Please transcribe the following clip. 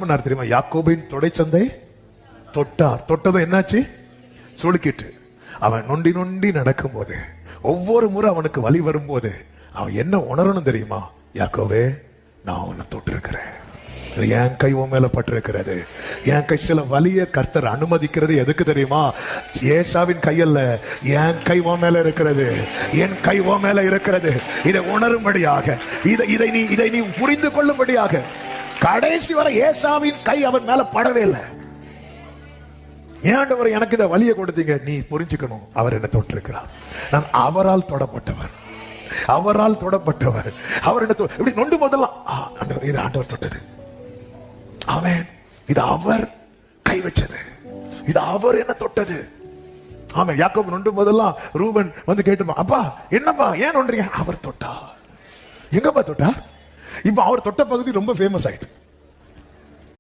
பண்ணார் தெரியுமா? யாக்கோபின் தொடைச்சந்தை தொட்டார். தொட்டதும் என்னாச்சு? சுளுக்கிட்டு. அவன் நொண்டி நொண்டி நடக்கும் போது, ஒவ்வொரு முறை அவனுக்கு வலி வரும்போது அவன் என்ன உணரணும் தெரியுமா? யாக்கோவே, நான் உன்னை தொட்டிருக்கிறேன், என் கை உன் மேல பட்டிருக்கிறது. என் கை சில வலிய கர்த்தர் அனுமதிக்கிறது எதுக்கு தெரியுமா? ஏசாவின் கையல்ல, என் கை உன் மேல இருக்கிறது, என் கை உன் மேல இருக்கிறது. இதை உணரும்படியாக, இதை நீ புரிந்து கொள்ளும்படியாக. கடைசி வரை ஏசாவின் கை அவன் மேல படவே இல்லை. ஏண்டவர் எனக்கு இதை வலிய கொடுத்தீங்க, நீ புரிஞ்சுக்கணும், அவர் என்ன தொட்டிருக்கிறார். நான் அவரால் தொடப்பட்டவர், அவரால் தொடப்பட்டவர். அவர் என்ன இப்படி நொண்டு போதெல்லாம் இது ஆண்டவர் தொட்டது, அவன் இது அவர் கை வச்சது, இது அவர் என்ன தொட்டது. ஆமா, யாக்கோபு நொண்டும் போதெல்லாம் ரூபன் வந்து கேட்டுமா, அப்பா என்னப்பா ஏன் நொன்றீங்க? அவர் தொட்டார். எங்கப்பா தொட்டார்? இப்ப அவர் தொட்ட பகுதி ரொம்ப ஃபேமஸ் ஆயிட்டு.